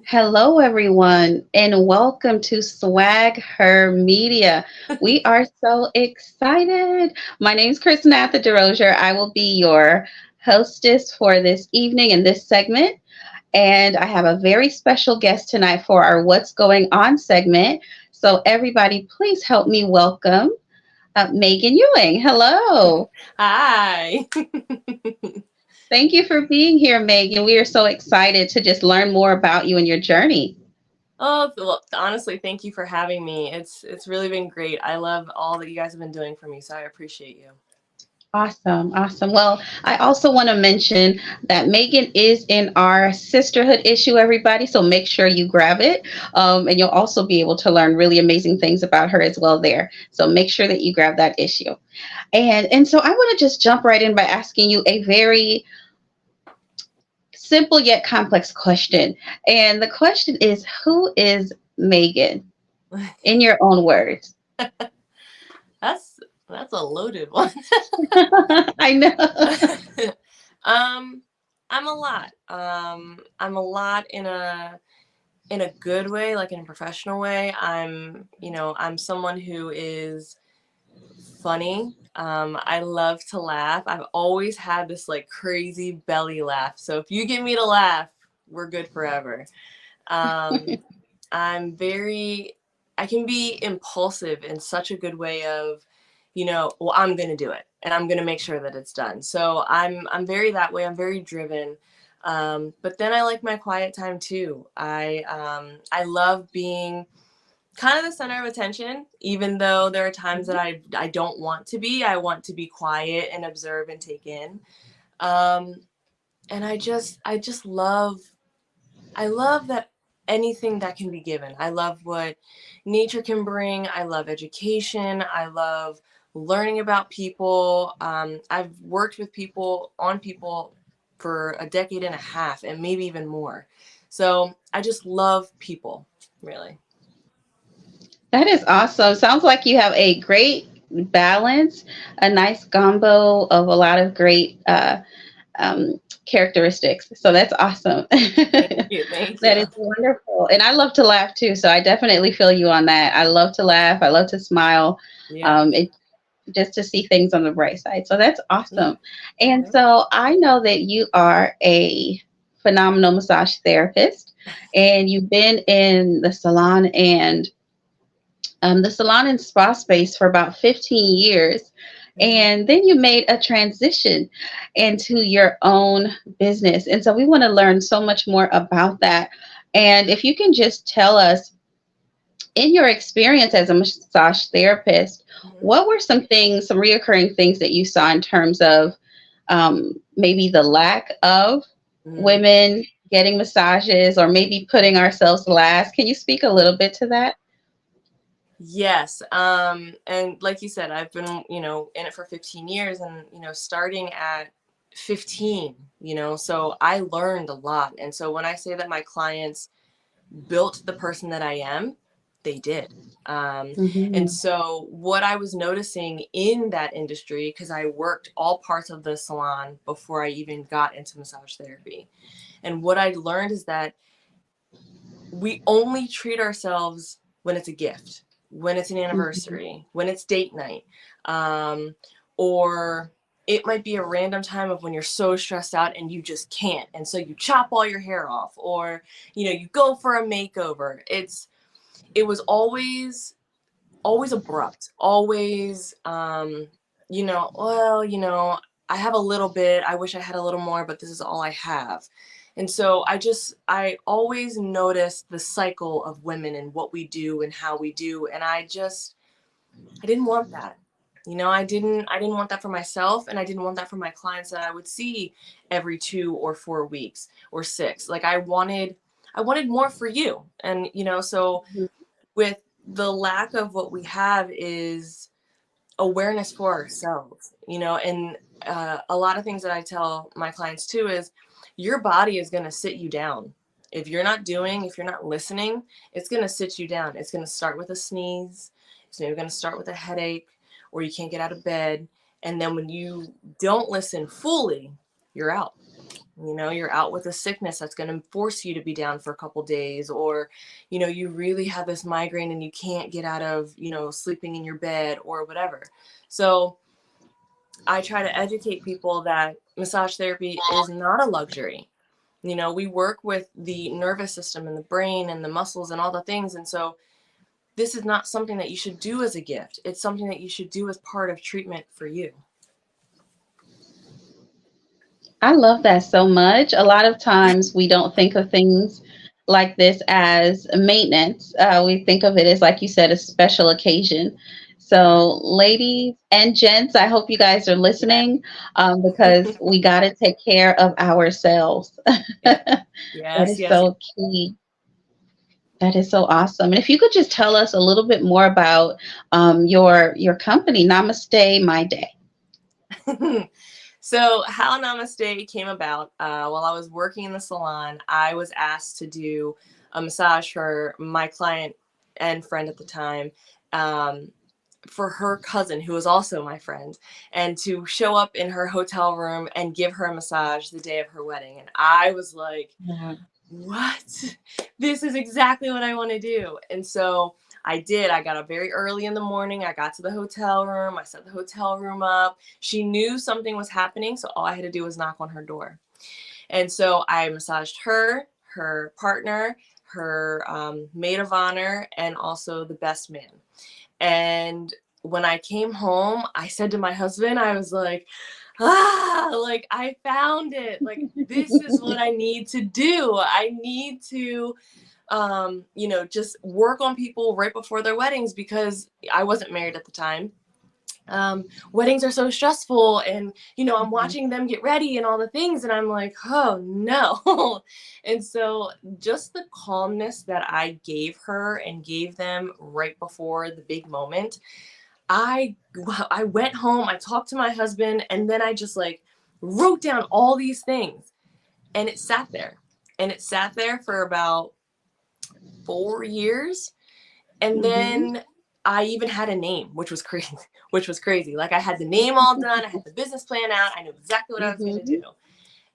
Hello, everyone, and welcome to Swag Her Media. We are so excited. My name is Chrisnatha. I will be your hostess for this evening in this segment. And I have a very special guest tonight for our What's Going On segment. So, everybody, please help me welcome Meagan Ewing. Hello. Hi. Thank you for being here, Meagan. We are so excited to just learn more about you and your journey. Oh, well, honestly, thank you for having me. It's really been great. I love all that you guys have been doing for me, so I appreciate you. Awesome, awesome. Well, I also want to mention that Meagan is in our sisterhood issue, everybody. So make sure you grab it. And you'll also be able to learn really amazing things about her as well there. So make sure that you grab that issue. And so I want to just jump right in by asking you a very simple yet complex question. And the question is, who is Meagan in your own words? That's that's a loaded one. I know. um, I'm a lot. I'm a lot in a good way, like in a professional way. I'm someone who is funny. I love to laugh. I've always had this like crazy belly laugh. So if you get me to laugh, we're good forever. Um, I'm very, I can be impulsive in such a good way of, well, I'm going to do it and I'm going to make sure that it's done. So I'm very that way. I'm very driven. But then I like my quiet time too. I love being kind of the center of attention, even though there are times that I don't want to be. I want to be quiet and observe and take in. Um, and I just love that anything that can be given. I love what nature can bring. I love education. I love learning about people. I've worked with people on people for a decade and a half and maybe even more. So I just love people, really. That is awesome. Sounds like you have a great balance, a nice gumbo of a lot of great characteristics. So that's awesome. Thank you. Thank That you. is wonderful. And I love to laugh too. So I definitely feel you on that. I love to laugh. I love to smile. Yeah. It just to see things on the bright side. So that's Yeah. awesome. And Yeah. so I know that you are a phenomenal massage therapist and you've been in the salon and spa space for about 15 years. Mhm. And then you made a transition into your own business. And so we want to learn so much more about that. And if you can just tell us, in your experience as a massage therapist, Mhm. what were some things, some reoccurring things that you saw in terms of maybe the lack of Mhm. women getting massages or maybe putting ourselves last? Can you speak a little bit to that? Yes. And like you said, I've been, in it for 15 years and, starting at 15, so I learned a lot. And so when I say that my clients built the person that I am, they did. Um, and Hmm. so what I was noticing in that industry, because I worked all parts of the salon before I even got into massage therapy. And what I learned is that we only treat ourselves when it's a gift, when it's an Hmm. anniversary, when it's date night, or it might be a random time of when you're so stressed out and you just can't, and so you chop all your hair off, or you go for a makeover. It was always abrupt, always well, I have a little bit, I wish I had a little more, but this is all I have. And so I always noticed the cycle of women and what we do and how we do, and I didn't want that. I didn't want that for myself, and I didn't want that for my clients that I would see every 2 or 4 weeks or 6. Like I wanted more for you. And so with the lack of what we have is awareness for ourselves, and a lot of things that I tell my clients too is your body is going to sit you down. If you're not listening, it's going to sit you down. It's going to start with a sneeze. It's maybe going to start with a headache, or you can't get out of bed. And then when you don't listen fully, you're out. You know, you're out with a sickness that's going to force you to be down for a couple days, or, you know, you really have this migraine and you can't get out of, you know, sleeping in your bed or whatever. So I try to educate people that massage therapy is not a luxury. You know, we work with the nervous system and the brain and the muscles and all the things. And so this is not something that you should do as a gift. It's something that you should do as part of treatment for you. I love that so much. A lot of times we don't think of things like this as maintenance. We think of it as, like you said, a special occasion. Yeah. So, ladies and gents, I hope you guys are Yeah. listening, because we got to take care of ourselves. Yeah. That Yes. is Yes. so key. That is so awesome. And if you could just tell us a little bit more about your company, Namaste My Day. Yes. So how Namaste came about, while I was working in the salon, I was asked to do a massage for my client and friend at the time, um, for her cousin, who was also my friend, and to show up in her hotel room and give her a massage the day of her wedding. And I was like, Yeah. what? This is exactly what I want to do. And so I did. I got up very early in the morning. I got to the hotel room. I set the hotel room up. She knew something was happening. So all I had to do was knock on her door. And so I massaged her, her partner, her maid of honor, and also the best man. And when I came home, I said to my husband, I was like, like I found it. Like, this is what I need to do. I need to, you know, just work on people right before their weddings, because I wasn't married at the time. Weddings are so stressful, and you know, I'm Mhm. watching them get ready and all the things, and I'm like, oh no. And so just the calmness that I gave her and gave them right before the big moment, I I went home, I talked to my husband, and then I just like wrote down all these things, and it sat there. And it sat there for about 4 years. And Mhm. then I even had a name, which was crazy, which was crazy. Like, I had the name all done, I had the business plan out, I knew exactly what I was going to do. Mhm.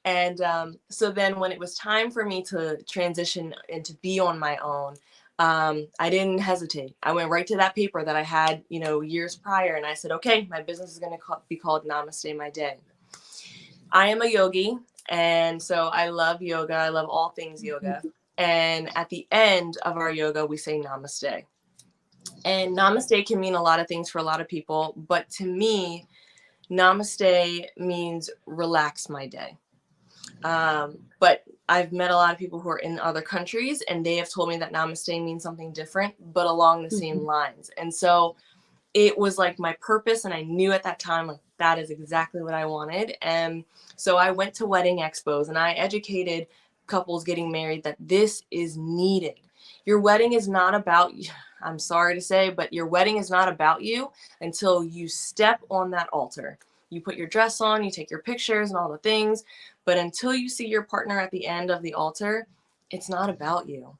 And so then when it was time for me to transition and to be on my own, I didn't hesitate. I went right to that paper that I had, you know, years prior, and I said, okay, my business is going to be called Namaste My Day. I am a yogi, and so I love yoga. I love all things yoga. And at the end of our yoga, we say namaste. And namaste can mean a lot of things for a lot of people, but to me, namaste means relax my day. But I've met a lot of people who are in other countries, and they have told me that namaste means something different, but along the same Mhm. lines. And so it was like my purpose, and I knew at that time, like, that is exactly what I wanted. And so I went to wedding expos and I educated couples getting married that this is needed. Your wedding is not about you. I'm sorry to say, but your wedding is not about you until you step on that altar. You put your dress on, you take your pictures and all the things, but until you see your partner at the end of the altar, it's not about you.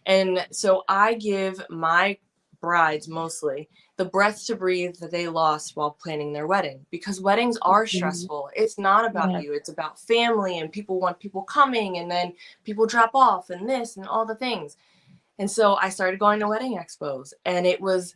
And so I give my brides mostly the breath to breathe that they lost while planning their wedding, because weddings are Mhm. stressful. It's not about Yeah. you, it's about family, and people want people coming, and then people drop off, and this and all the things. And so I started going to wedding expos, and it was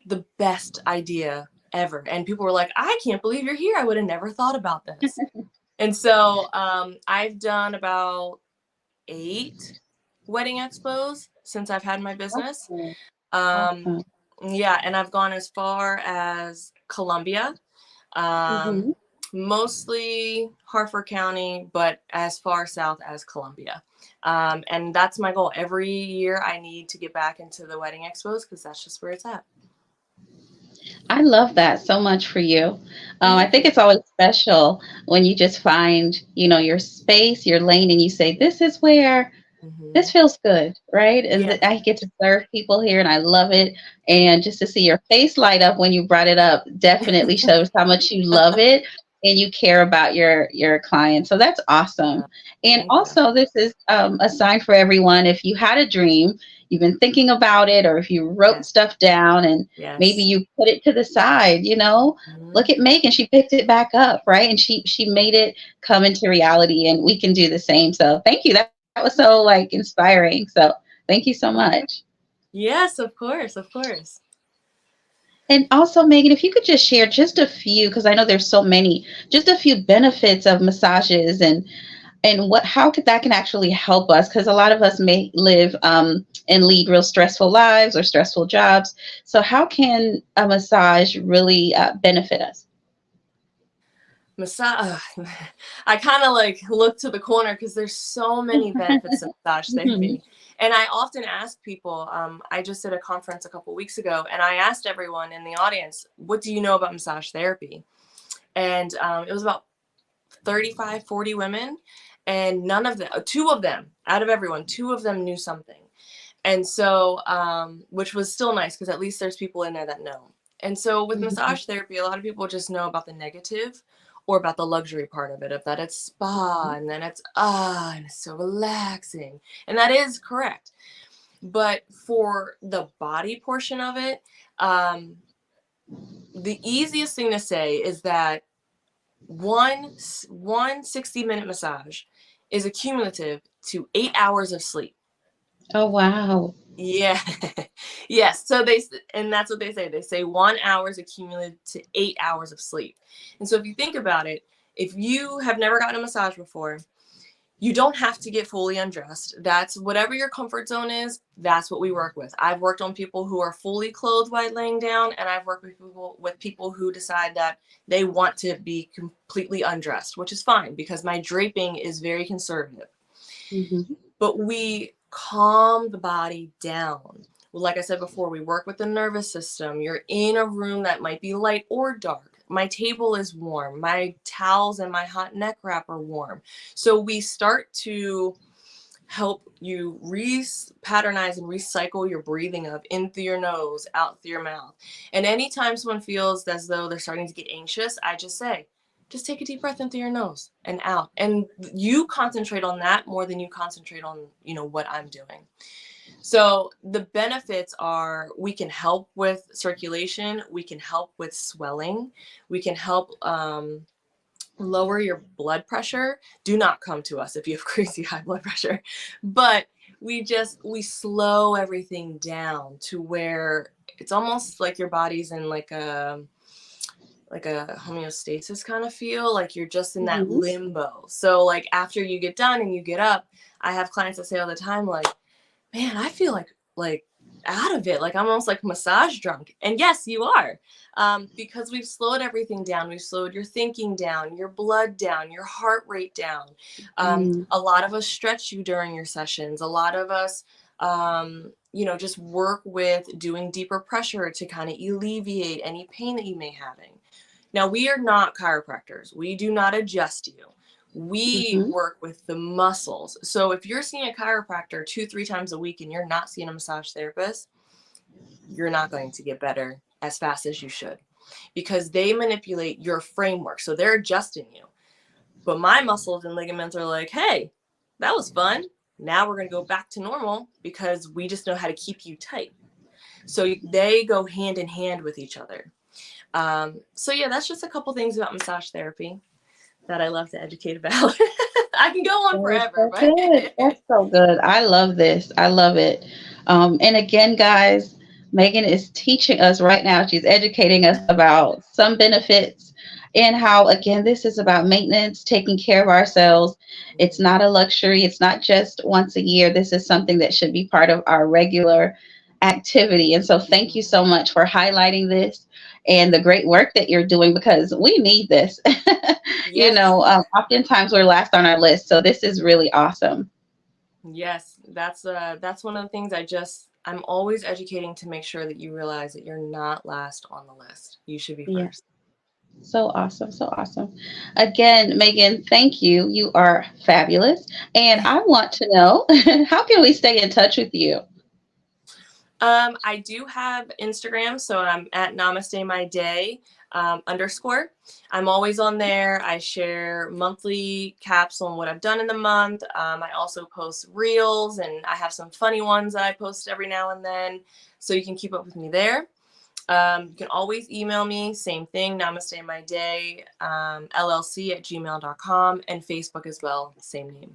the best idea ever. And people were like, I can't believe you're here. I would have never thought about this. And so I've done about 8 wedding expos since I've had my business. Awesome. Um, Awesome. yeah, and I've gone as far as Columbia, um, Mhm. mostly Harford County, but as far south as Columbia. And that's my goal. Every year I need to get back into the wedding expos, because that's just where it's at. I love that so much for you. I Thank think you. it's always special when you just find, your space, your lane, and you say, "This is where this Hmm. feels good," right? And Yeah. I get to serve people here, and I love it. And just to see your face light up when you brought it up definitely shows how much you love it and you care about your clients. So that's awesome. Yeah. And Thank you. also, this is a sign for everyone. If you had a dream, you've been thinking about it, or if you wrote Yes. stuff down and maybe Yes. you put it to the side, look Mhm. at Megan, she picked it back up, right? And she made it come into reality, and we can do the same. So thank you. That was so like inspiring. So thank you so much. Yes, of course, of course. And also, Megan, if you could just share just a few, because I know there's so many, just a few benefits of massages and what how could that can actually help us, because a lot of us may live and lead real stressful lives or stressful jobs. So how can a massage really benefit us? Massage. I kind of like look to the corner because there's so many benefits of massage Mhm. therapy. And I often ask people, I just did a conference a couple weeks ago, and I asked everyone in the audience, what do you know about massage therapy? And it was about 35, 40 women, and none of them, two of them out of everyone, two of them knew something. And so, which was still nice because at least there's people in there that know. And so with Mhm. massage therapy, a lot of people just know about the negative or about the luxury part of it, of that it's spa and then it's and it's so relaxing. And that is correct. But for the body portion of it, um, the easiest thing to say is that one 60-minute massage is accumulative to 8 hours of sleep. Oh, wow. Yeah. Yes. So and that's what they say. They say 1 hour is accumulated to 8 hours of sleep. And so if you think about it, if you have never gotten a massage before, you don't have to get fully undressed. That's whatever your comfort zone is. That's what we work with. I've worked on people who are fully clothed while laying down, and I've worked with people who decide that they want to be completely undressed, which is fine because my draping is very conservative. Mhm. But we calm the body down. Well, like I said before, we work with the nervous system. You're in a room that might be light or dark. My table is warm. My towels and my hot neck wrap are warm. So we start to help you re-patternize and recycle your breathing of in through your nose, out through your mouth. And anytime someone feels as though they're starting to get anxious, I just say, just take a deep breath in through your nose and out. And you concentrate on that more than you concentrate on, what I'm doing. So the benefits are we can help with circulation, we can help with swelling, we can help lower your blood pressure. Do not come to us if you have crazy high blood pressure. But we slow everything down to where it's almost like your body's in like a homeostasis kind of feel, like you're just in that Mhm. limbo. So like after you get done and you get up, I have clients that say all the time, like, man, I feel like out of it, like I'm almost like massage drunk. And yes, you are, because we've slowed everything down. We've slowed your thinking down, your blood down, your heart rate down. Mm. A lot of us stretch you during your sessions. A lot of us, just work with doing deeper pressure to kind of alleviate any pain that you may having. Now, we are not chiropractors. We do not adjust you. We Mhm. work with the muscles. So if you're seeing a chiropractor 2, 3 times a week and you're not seeing a massage therapist, you're not going to get better as fast as you should because they manipulate your framework. So they're adjusting you. But my muscles and ligaments are like, hey, that was fun. Now we're going to go back to normal because we just know how to keep you tight. So they go hand in hand with each other. So yeah, that's just a couple things about massage therapy that I love to educate about. I can go on That is forever, so but good. That's so good. I love this. I love it. And again, guys, Megan is teaching us right now. She's educating us about some benefits and how, again, this is about maintenance, taking care of ourselves. It's not a luxury. It's not just once a year. This is something that should be part of our regular activity. And so, thank you so much for highlighting this and the great work that you're doing, because we need this. yes, Oftentimes we're last on our list. So this is really awesome. yes, that's one of the things I'm always educating to make sure that you realize that you're not last on the list. You should be Yeah. first. So awesome. So awesome. Again, Megan, thank you. You are fabulous. And I want to know, how can we stay in touch with you? I do have Instagram, so I'm at Namaste My Day. _. I'm always on there. I share monthly caps on what I've done in the month. I also post reels, and I have some funny ones that I post every now and then. So you can keep up with me there. You can always email me, same thing, Namaste My Day, llc@gmail.com, and Facebook as well, same name.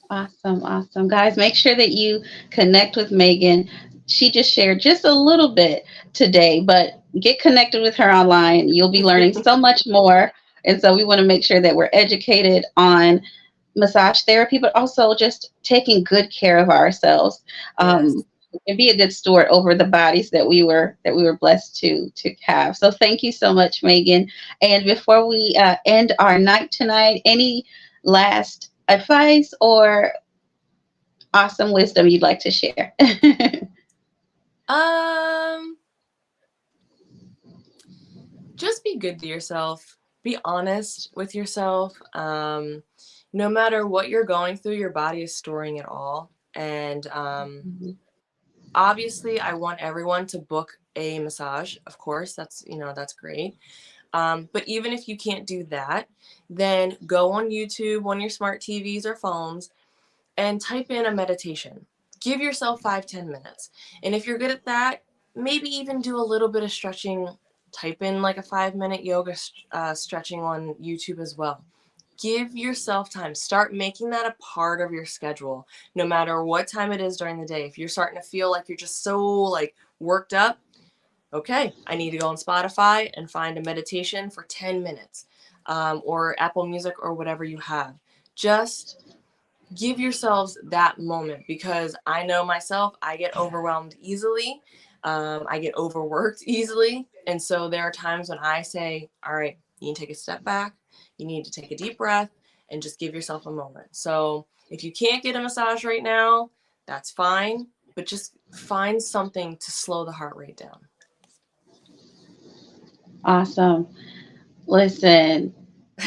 Awesome, awesome. Guys, make sure that you connect with Meagan. She just shared just a little bit today, but get connected with her online. You'll be learning so much more. And so we want to make sure that we're educated on massage therapy, but also just taking good care of ourselves, Yes. and be a good steward over the bodies that we were blessed to have. So thank you so much, Meagan. And before we end our night tonight, any last advice or awesome wisdom you'd like to share? Um, just be good to yourself. Be honest with yourself. No matter what you're going through, your body is storing it all. And obviously, I want everyone to book a massage. Of course, that's great. But even if you can't do that, then go on YouTube on your smart TVs or phones and type in a meditation. Give yourself 5-10 minutes. And if you're good at that, maybe even do a little bit of stretching. Type in like a 5-minute yoga stretching on YouTube as well. Give yourself time. Start making that a part of your schedule, no matter what time it is during the day. If you're starting to feel like you're just so like worked up, okay, I need to go on Spotify and find a meditation for 10 minutes, or Apple Music or whatever you have. Just give yourselves that moment, because I know myself, I get overwhelmed easily. I get overworked easily. And so there are times when I say, all right, you need to take a step back. You need to take a deep breath and just give yourself a moment. So if you can't get a massage right now, that's fine, but just find something to slow the heart rate down. Awesome. Listen,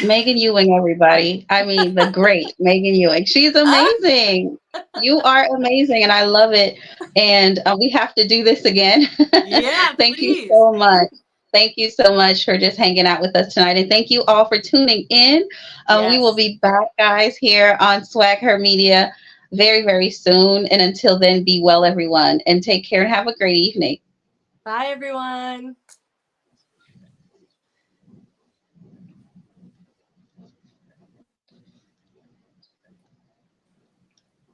Meagan Ewing, everybody. I mean, the great Meagan Ewing. She's Ah, amazing. You are amazing, and I love it. And we have to do this again. yeah, Thank you please. so much. Thank you so much for just hanging out with us tonight. And thank you all for tuning in. We will Yes. be back, guys, here on Swag Her Media very, very soon. And until then, be well, everyone, and take care and have a great evening. Bye, everyone.